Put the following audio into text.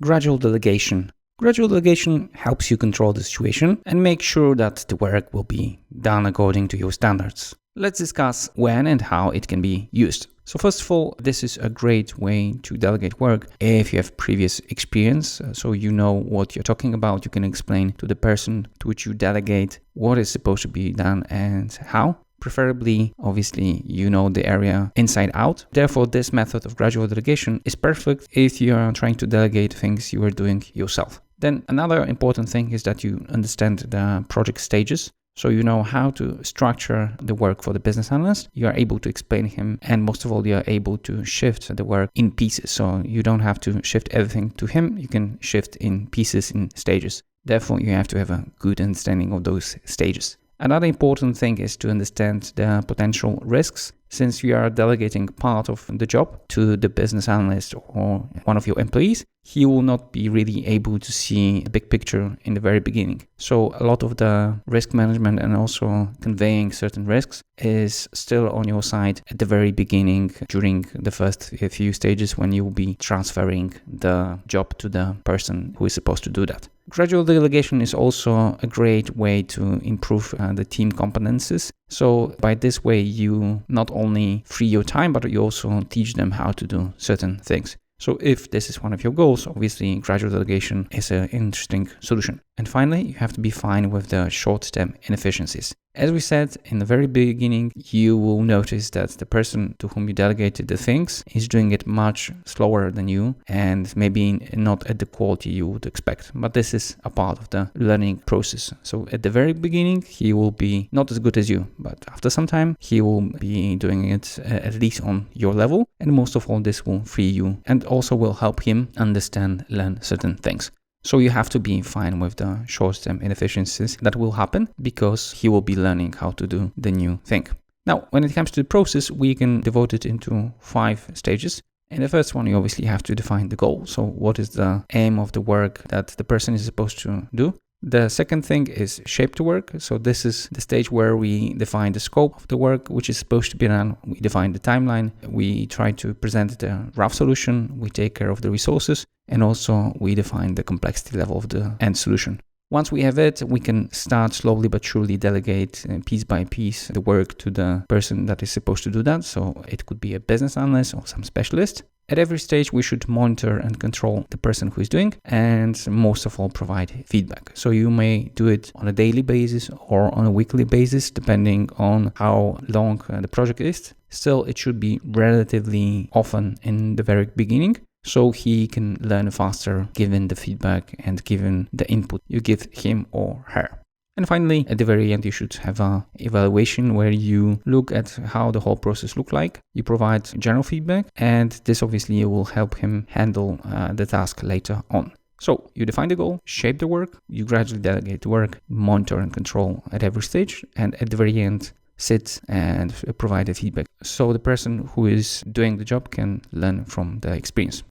Gradual delegation. Gradual delegation helps you control the situation and make sure that the work will be done according to your standards. Let's discuss when and how it can be used. So first of all, this is a great way to delegate work if you have previous experience, so you know what you're talking about. You can explain to the person to which you delegate what is supposed to be done and how. Preferably, obviously, you know the area inside out. Therefore, this method of gradual delegation is perfect if you are trying to delegate things you are doing yourself. Then another important thing is that you understand the project stages. So you know how to structure the work for the business analyst. You are able to explain him, and most of all, you are able to shift the work in pieces. So you don't have to shift everything to him. You can shift in pieces, in stages. Therefore, you have to have a good understanding of those stages. Another important thing is to understand the potential risks. Since you are delegating part of the job to the business analyst or one of your employees, he will not be really able to see the big picture in the very beginning. So a lot of the risk management and also conveying certain risks is still on your side at the very beginning, during the first few stages when you will be transferring the job to the person who is supposed to do that. Gradual delegation is also a great way to improve the team competences. So by this way, you not only free your time, but you also teach them how to do certain things. So if this is one of your goals, obviously gradual delegation is an interesting solution. And finally, you have to be fine with the short-term inefficiencies. As we said in the very beginning, you will notice that the person to whom you delegated the things is doing it much slower than you and maybe not at the quality you would expect. But this is a part of the learning process. So at the very beginning, he will be not as good as you, but after some time, he will be doing it at least on your level. And most of all, this will free you and also will help him learn certain things. So you have to be fine with the short-term inefficiencies that will happen because he will be learning how to do the new thing. Now, when it comes to the process, we can devote it into 5 stages. In the first one, you obviously have to define the goal. So what is the aim of the work that the person is supposed to do? The second thing is shape the work. So this is the stage where we define the scope of the work, which is supposed to be done. We define the timeline. We try to present the rough solution. We take care of the resources. And also we define the complexity level of the end solution. Once we have it, we can start slowly but surely delegate piece by piece the work to the person that is supposed to do that. So it could be a business analyst or some specialist. At every stage, we should monitor and control the person who is doing, and most of all, provide feedback. So you may do it on a daily basis or on a weekly basis, depending on how long the project is. Still, it should be relatively often in the very beginning, so he can learn faster given the feedback and given the input you give him or her. And finally, at the very end, you should have an evaluation where you look at how the whole process looked like. You provide general feedback, and this obviously will help him handle the task later on. So you define the goal, shape the work, you gradually delegate the work, monitor and control at every stage, and at the very end, sit and provide the feedback. So the person who is doing the job can learn from the experience.